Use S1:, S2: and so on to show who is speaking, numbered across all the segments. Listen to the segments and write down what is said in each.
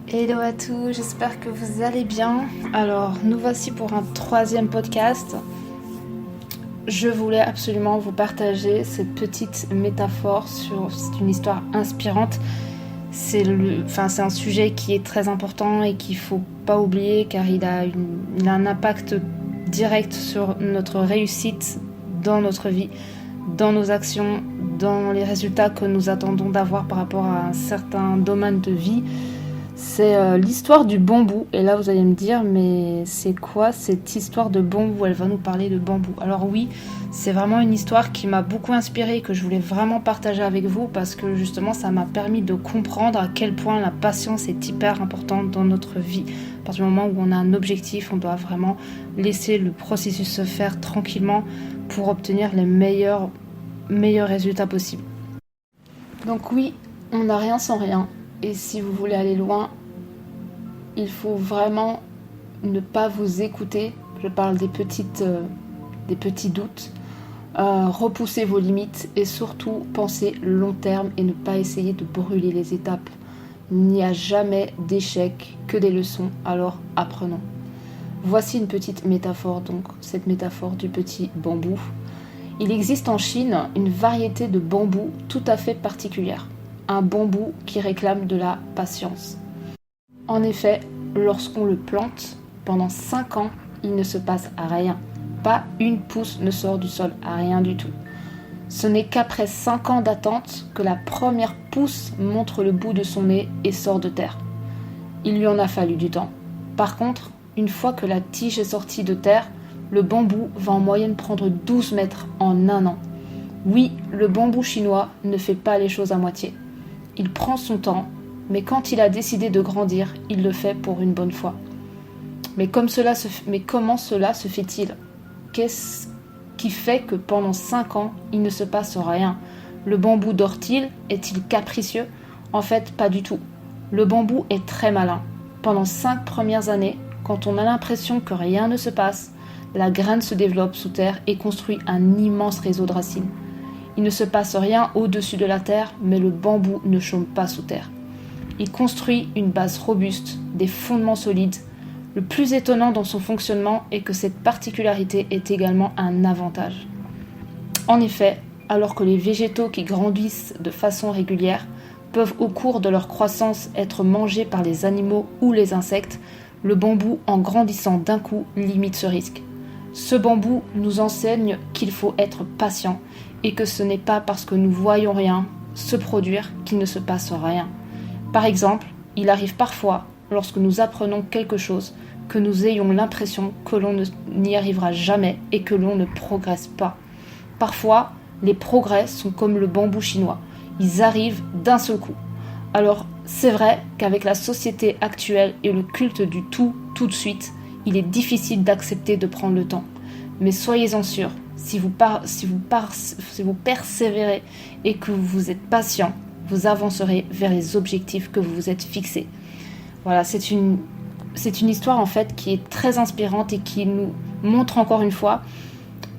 S1: Hello à tous, j'espère que vous allez bien. Alors, nous voici pour un troisième podcast. Je voulais absolument vous partager cette petite métaphore c'est une histoire inspirante. C'est un sujet qui est très important et qu'il ne faut pas oublier car il a un impact direct sur notre réussite dans notre vie, dans nos actions, dans les résultats que nous attendons d'avoir par rapport à un certain domaine de vie. C'est l'histoire du bambou. Et là, vous allez me dire, mais c'est quoi cette histoire de bambou ? Elle va nous parler de bambou. Alors oui, c'est vraiment une histoire qui m'a beaucoup inspirée, que je voulais vraiment partager avec vous, parce que justement, ça m'a permis de comprendre à quel point la patience est hyper importante dans notre vie. À partir du moment où on a un objectif, on doit vraiment laisser le processus se faire tranquillement pour obtenir les meilleurs résultats possibles. Donc oui, on n'a rien sans rien. Et si vous voulez aller loin, il faut vraiment ne pas vous écouter. Je parle des petits doutes. Repoussez vos limites et surtout pensez long terme et ne pas essayer de brûler les étapes. Il n'y a jamais d'échec que des leçons, alors apprenons. Voici une petite métaphore, donc cette métaphore du petit bambou. Il existe en Chine une variété de bambou tout à fait particulière. Un bambou qui réclame de la patience. En effet, lorsqu'on le plante, pendant 5 ans, il ne se passe rien. Pas une pousse ne sort du sol, rien du tout. Ce n'est qu'après 5 ans d'attente que la première pousse montre le bout de son nez et sort de terre. Il lui en a fallu du temps. Par contre, une fois que la tige est sortie de terre, le bambou va en moyenne prendre 12 mètres en 1 an. Oui, le bambou chinois ne fait pas les choses à moitié. Il prend son temps, mais quand il a décidé de grandir, il le fait pour une bonne fois. Mais comment cela se fait-il ? Qu'est-ce qui fait que pendant 5 ans, il ne se passe rien ? Le bambou dort-il ? Est-il capricieux ? En fait, pas du tout. Le bambou est très malin. Pendant 5 premières années, quand on a l'impression que rien ne se passe, la graine se développe sous terre et construit un immense réseau de racines. Il ne se passe rien au-dessus de la terre, mais le bambou ne chôme pas sous terre. Il construit une base robuste, des fondements solides. Le plus étonnant dans son fonctionnement est que cette particularité est également un avantage. En effet, alors que les végétaux qui grandissent de façon régulière peuvent au cours de leur croissance être mangés par les animaux ou les insectes, le bambou, en grandissant d'un coup, limite ce risque. Ce bambou nous enseigne qu'il faut être patient et que ce n'est pas parce que nous voyons rien se produire qu'il ne se passe rien. Par exemple, il arrive parfois, lorsque nous apprenons quelque chose, que nous ayons l'impression que l'on n'y arrivera jamais et que l'on ne progresse pas. Parfois, les progrès sont comme le bambou chinois, ils arrivent d'un seul coup. Alors, c'est vrai qu'avec la société actuelle et le culte du tout de suite, il est difficile d'accepter de prendre le temps. Mais soyez-en sûrs, si vous persévérez et que vous êtes patient, vous avancerez vers les objectifs que vous vous êtes fixés. Voilà, c'est une histoire en fait qui est très inspirante et qui nous montre encore une fois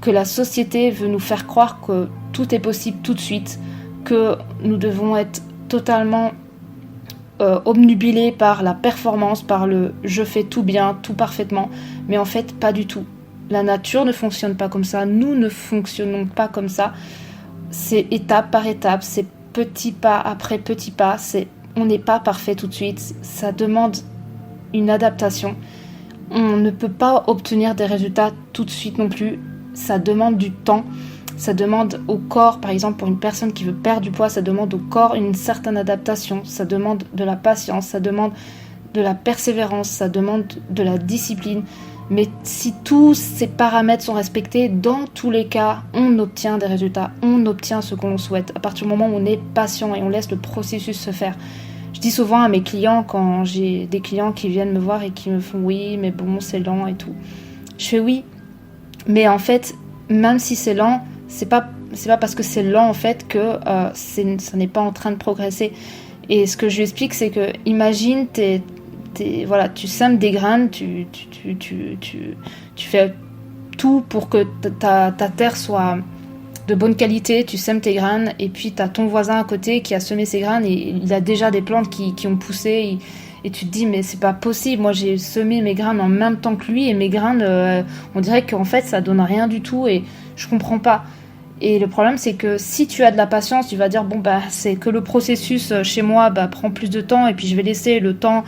S1: que la société veut nous faire croire que tout est possible tout de suite, que nous devons être totalement obnubilés par la performance, par le « je fais tout bien, tout parfaitement », mais en fait pas du tout. La nature ne fonctionne pas comme ça, nous ne fonctionnons pas comme ça. C'est étape par étape, c'est petit pas après petit pas, on n'est pas parfait tout de suite, ça demande une adaptation. On ne peut pas obtenir des résultats tout de suite non plus, ça demande du temps. Ça demande au corps, par exemple pour une personne qui veut perdre du poids, ça demande au corps une certaine adaptation, ça demande de la patience, ça demande de la persévérance, ça demande de la discipline. Mais si tous ces paramètres sont respectés, dans tous les cas, on obtient des résultats, on obtient ce qu'on souhaite. À partir du moment où on est patient et on laisse le processus se faire. Je dis souvent à mes clients, quand j'ai des clients qui viennent me voir et qui me font « oui, mais bon, c'est lent et tout ». Je fais oui, mais en fait, même si c'est lent, c'est pas parce que c'est lent en fait que ça n'est pas en train de progresser. Et ce que je lui explique, c'est que imagine, voilà, tu sèmes des graines, tu fais tout pour que ta terre soit de bonne qualité, tu sèmes tes graines, et puis tu as ton voisin à côté qui a semé ses graines, et il a déjà des plantes qui ont poussé, et tu te dis, mais c'est pas possible, moi j'ai semé mes graines en même temps que lui, et mes graines, on dirait qu'en fait ça donne rien du tout, et je comprends pas. Et le problème, c'est que si tu as de la patience, tu vas dire, bon, bah, c'est que le processus chez moi prend plus de temps, et puis je vais laisser le temps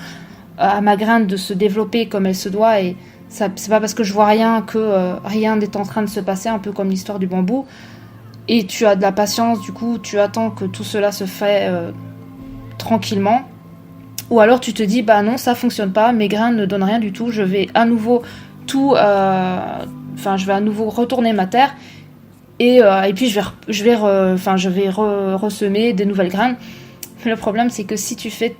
S1: à ma graine de se développer comme elle se doit, et ça, c'est pas parce que je vois rien que rien n'est en train de se passer, un peu comme l'histoire du bambou. Et tu as de la patience, du coup, tu attends que tout cela se fait tranquillement. Ou alors tu te dis, bah non, ça fonctionne pas, mes graines ne donnent rien du tout, je vais à nouveau je vais à nouveau retourner ma terre, et puis je vais ressemer des nouvelles graines. Mais le problème, c'est que si tu fais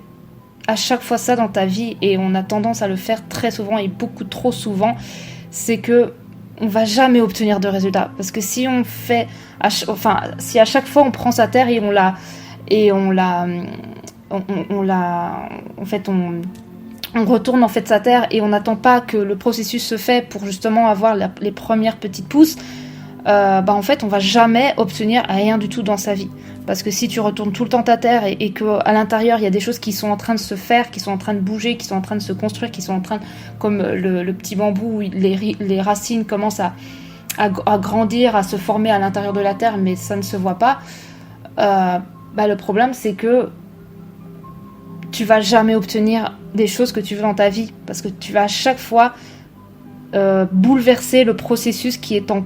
S1: à chaque fois ça dans ta vie, et on a tendance à le faire très souvent et beaucoup trop souvent, c'est que on va jamais obtenir de résultats. Parce que si on fait, si à chaque fois on prend sa terre et on retourne en fait sa terre, et on n'attend pas que le processus se fait pour justement avoir les premières petites pousses, en fait on va jamais obtenir rien du tout dans sa vie. Parce que si tu retournes tout le temps ta terre, et que à l'intérieur il y a des choses qui sont en train de se faire, qui sont en train de bouger, qui sont en train de se construire, qui sont en train, comme le petit bambou où les racines commencent à grandir, à se former à l'intérieur de la terre, mais ça ne se voit pas, le problème c'est que tu vas jamais obtenir des choses que tu veux dans ta vie, parce que tu vas à chaque fois bouleverser le processus qui est en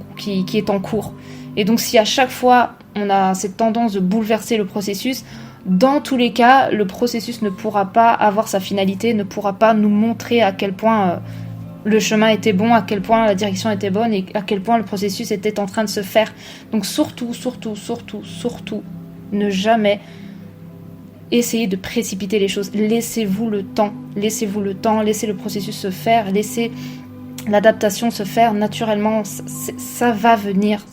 S1: cours. Et donc si à chaque fois on a cette tendance de bouleverser le processus, dans tous les cas le processus ne pourra pas avoir sa finalité, ne pourra pas nous montrer à quel point le chemin était bon, à quel point la direction était bonne, et à quel point le processus était en train de se faire. Donc surtout, ne jamais essayer de précipiter les choses. Laissez-vous le temps, laissez le processus se faire, laissez l'adaptation se faire naturellement. Ça va venir.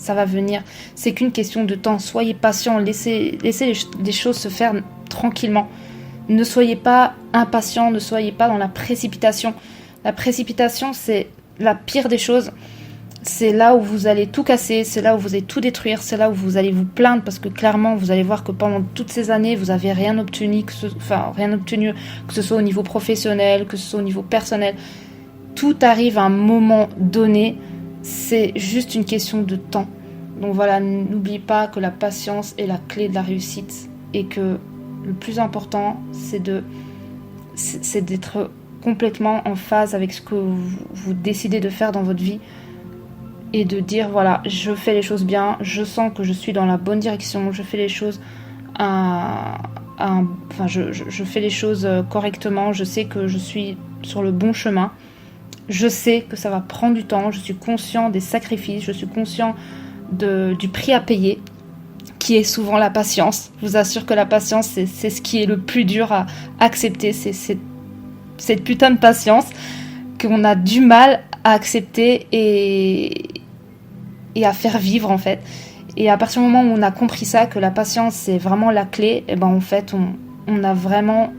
S1: C'est qu'une question de temps. Soyez patient, laissez les choses se faire tranquillement. Ne soyez pas impatient, ne soyez pas dans la précipitation. La précipitation, c'est la pire des choses. C'est là où vous allez tout casser, c'est là où vous allez tout détruire, c'est là où vous allez vous plaindre, parce que clairement vous allez voir que pendant toutes ces années vous n'avez rien obtenu, que ce soit au niveau professionnel, que ce soit au niveau personnel. Tout arrive à un moment donné, c'est juste une question de temps. Donc voilà, n'oublie pas que la patience est la clé de la réussite, et que le plus important c'est d'être complètement en phase avec ce que vous décidez de faire dans votre vie, et de dire voilà, je fais les choses bien, je sens que je suis dans la bonne direction, je fais les choses je fais les choses correctement, je sais que je suis sur le bon chemin, je sais que ça va prendre du temps, je suis conscient des sacrifices, je suis conscient du prix à payer, qui est souvent la patience. Je vous assure que la patience, c'est ce qui est le plus dur à accepter, c'est cette putain de patience qu'on a du mal à accepter et à faire vivre en fait. Et à partir du moment où on a compris ça, que la patience c'est vraiment la clé, et en fait on a vraiment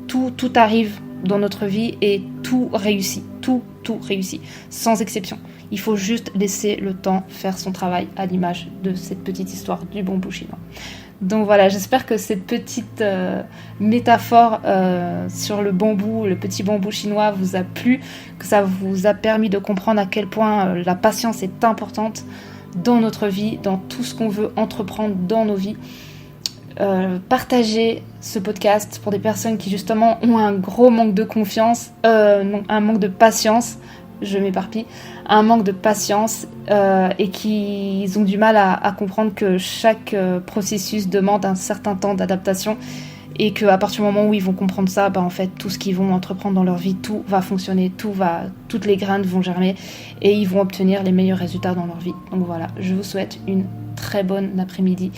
S1: tout arrive dans notre vie, et tout réussit, tout réussit, sans exception. Il faut juste laisser le temps faire son travail, à l'image de cette petite histoire du bambou chinois. Donc voilà, j'espère que cette petite métaphore sur le bambou, le petit bambou chinois vous a plu, que ça vous a permis de comprendre à quel point la patience est importante dans notre vie, dans tout ce qu'on veut entreprendre dans nos vies. Partagez ce podcast pour des personnes qui justement ont un gros manque de confiance, un manque de patience, je m'éparpille, un manque de patience et qui ont du mal à comprendre que chaque processus demande un certain temps d'adaptation, et qu'à partir du moment où ils vont comprendre ça, en fait tout ce qu'ils vont entreprendre dans leur vie, tout va fonctionner, toutes les graines vont germer, et ils vont obtenir les meilleurs résultats dans leur vie. Donc voilà, je vous souhaite une très bonne après-midi.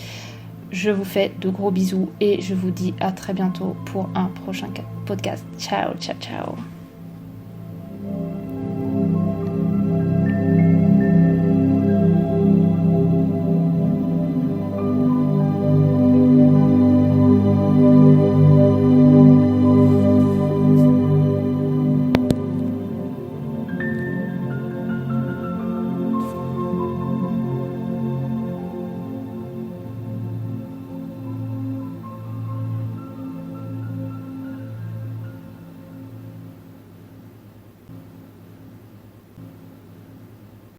S1: Je vous fais de gros bisous, et je vous dis à très bientôt pour un prochain podcast. Ciao.